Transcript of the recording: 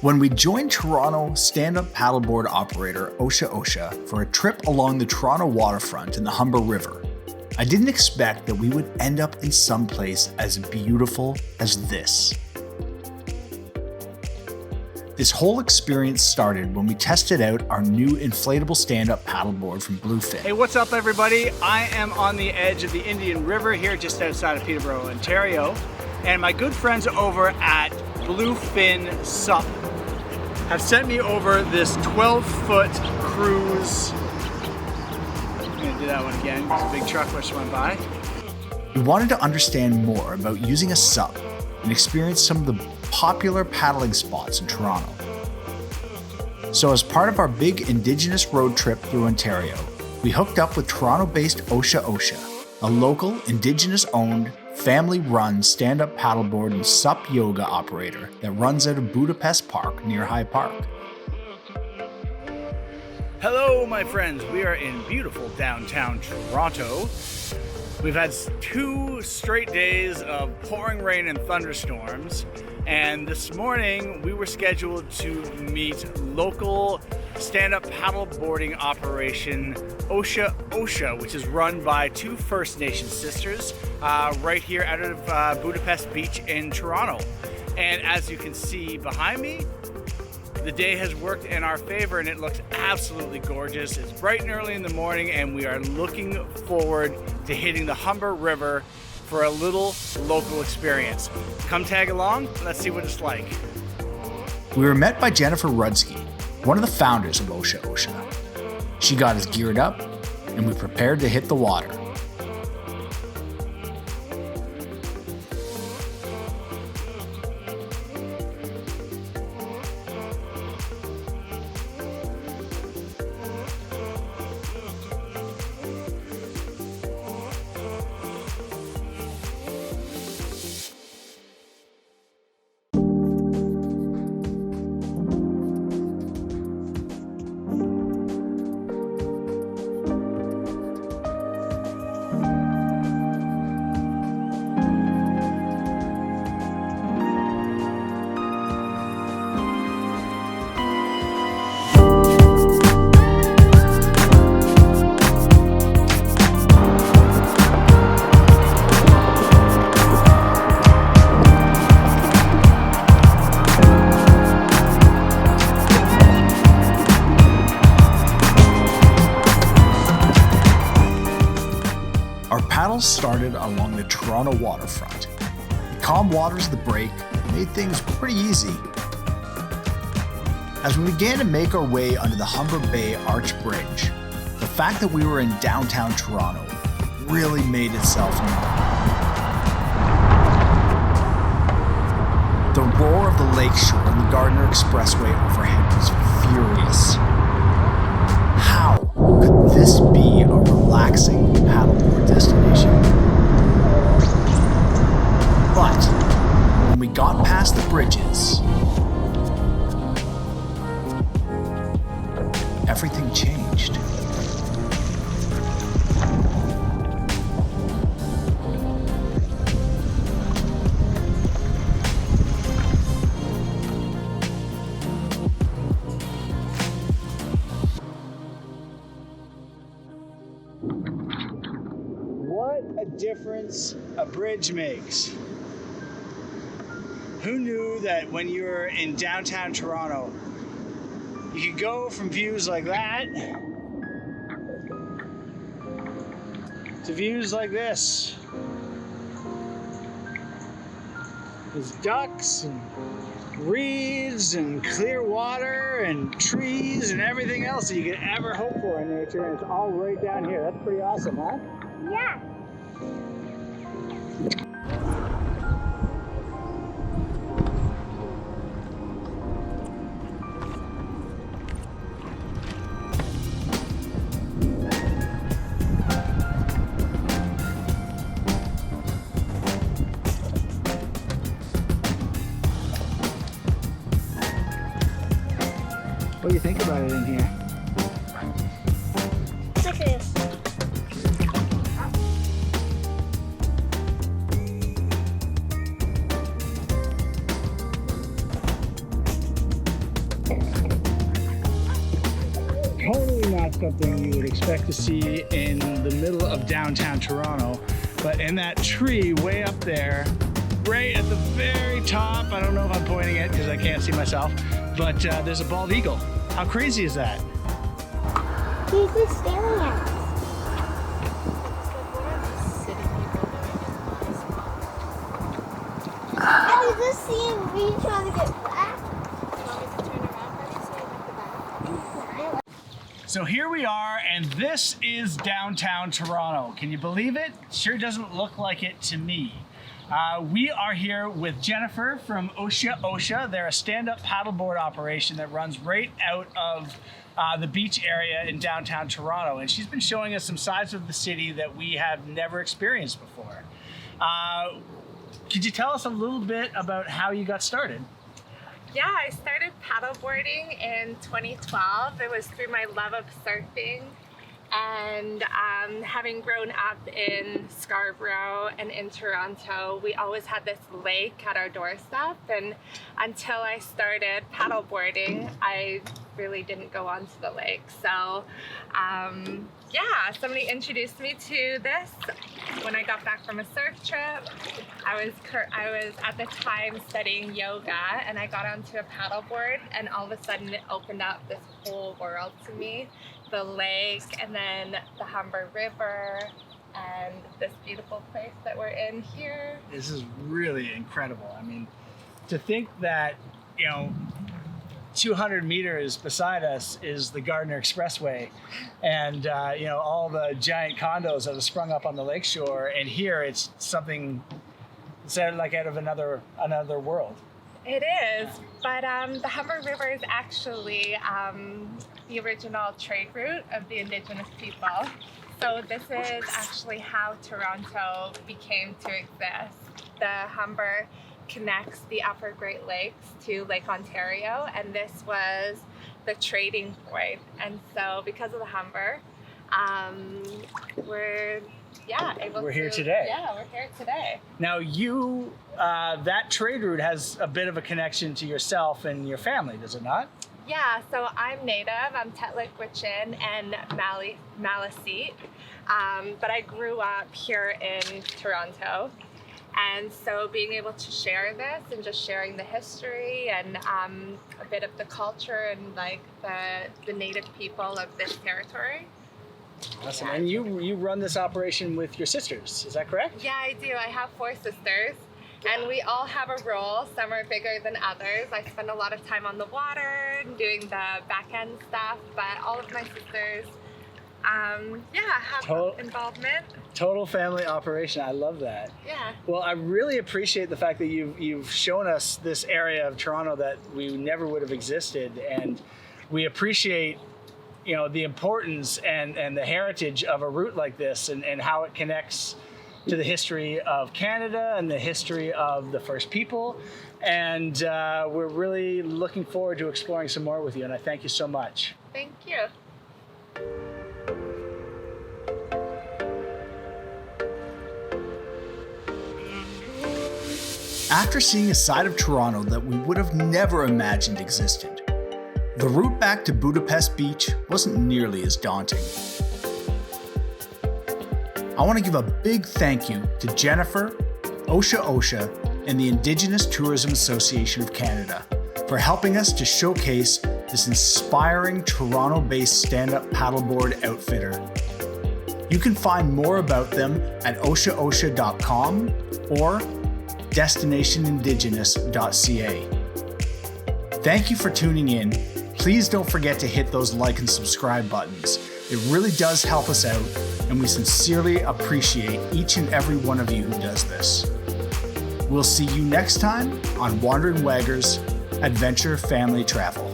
When we joined Toronto stand-up paddleboard operator Oceah Oceah for a trip along the Toronto waterfront in the Humber River, I didn't expect that we would end up in some place as beautiful as this. This whole experience started when we tested out our new inflatable stand-up paddleboard from BlueFin. Hey, what's up everybody? I am on the edge of the Indian River here just outside of Peterborough, Ontario. And my good friends over at BlueFin SUP have sent me over this 12-foot cruise. I'm gonna do that one again, because a big truck just went by. We wanted to understand more about using a SUP and experience some of the popular paddling spots in Toronto. So as part of our big Indigenous road trip through Ontario, we hooked up with Toronto-based Oceah Oceah, a local Indigenous-owned, family-run stand-up paddleboard and SUP yoga operator that runs out of Budapest Park near High Park. Hello, my friends. We are in beautiful downtown Toronto. We've had 2 straight days of pouring rain and thunderstorms, and this morning we were scheduled to meet local stand-up paddleboarding operation Oceah Oceah, which is run by 2 First Nations sisters right here out of Budapest Beach in Toronto. And as you can see behind me, the day has worked in our favor and it looks absolutely gorgeous. It's bright and early in the morning and we are looking forward to hitting the Humber River for a little local experience. Come tag along, let's see what it's like. We were met by Jennifer Rudsky, one of the founders of Oceah Oceah. She got us geared up and we prepared to hit the water. Our paddles started along the Toronto waterfront. The calm waters of the break made things pretty easy. As we began to make our way under the Humber Bay Arch Bridge, the fact that we were in downtown Toronto really made itself known. The roar of the lakeshore and the Gardiner Expressway overhead was furious. How could this be a relaxing paddleboard destination? But when we got past the bridges, everything changed. What a difference a bridge makes. Who knew that when you're in downtown Toronto, you could go from views like that to views like this. There's ducks and reeds and clear water and trees and everything else that you could ever hope for in nature, and it's all right down here. That's pretty awesome, huh? Yeah. What do you think about it in here? Look at this. expect to see in the middle of downtown Toronto. But in that tree way up there, right at the very top, I don't know if I'm pointing it because I can't see myself, but there's a bald eagle. How crazy is that? He's just staring at us. I was just seeing me trying to get back. You want me to turn around for you so you get the back? So here we are, and this is downtown Toronto. Can you believe it? Sure doesn't look like it to me. We are here with Jennifer from Oceah Oceah. They're a stand-up paddleboard operation that runs right out of the beach area in downtown Toronto. And she's been showing us some sides of the city that we have never experienced before. Could you tell us a little bit about how you got started? Yeah, I started paddleboarding in 2012. It was through my love of surfing. And having grown up in Scarborough and in Toronto, we always had this lake at our doorstep. And until I started paddleboarding, I really didn't go onto the lake. So yeah, somebody introduced me to this when I got back from a surf trip. I was at the time studying yoga, and I got onto a paddleboard, and all of a sudden it opened up this whole world to me. The lake, and then the Humber River, and this beautiful place that we're in here. This is really incredible. I mean, to think that, 200 meters beside us is the Gardiner Expressway, and all the giant condos that have sprung up on the lakeshore, and here it's something like out of another world. It is, but the Humber River is actually the original trade route of the Indigenous people. So this is actually how Toronto became to exist. The Humber connects the Upper Great Lakes to Lake Ontario, and this was the trading point. And so because of the Humber, we're here today. Yeah, we're here today. Now that trade route has a bit of a connection to yourself and your family, does it not? Yeah, so I'm Native. I'm Tetlik-Wichin and Maliseet, but I grew up here in Toronto. And so being able to share this and just sharing the history and a bit of the culture and like the Native people of this territory. Awesome. And you run this operation with your sisters, is that correct? Yeah, I do. I have 4 sisters, and we all have a role. Some are bigger than others. I spend a lot of time on the water and doing the back end stuff, but all of my sisters have involvement. Total family operation. I love that. Yeah. Well, I really appreciate the fact that you've shown us this area of Toronto that we never would have existed, and we appreciate the importance and the heritage of a route like this, and how it connects to the history of Canada and the history of the First People. And we're really looking forward to exploring some more with you, and I thank you so much. Thank you. After seeing a side of Toronto that we would have never imagined existed, the route back to Budapest Beach wasn't nearly as daunting. I want to give a big thank you to Jennifer, Oceah Oceah, and the Indigenous Tourism Association of Canada for helping us to showcase this inspiring Toronto-based stand-up paddleboard outfitter. You can find more about them at oceahoceah.com or destinationindigenous.ca. Thank you for tuning in. Please don't forget to hit those like and subscribe buttons. It really does help us out, and we sincerely appreciate each and every one of you who does this. We'll see you next time on Wandering Waggers Adventure Family Travel.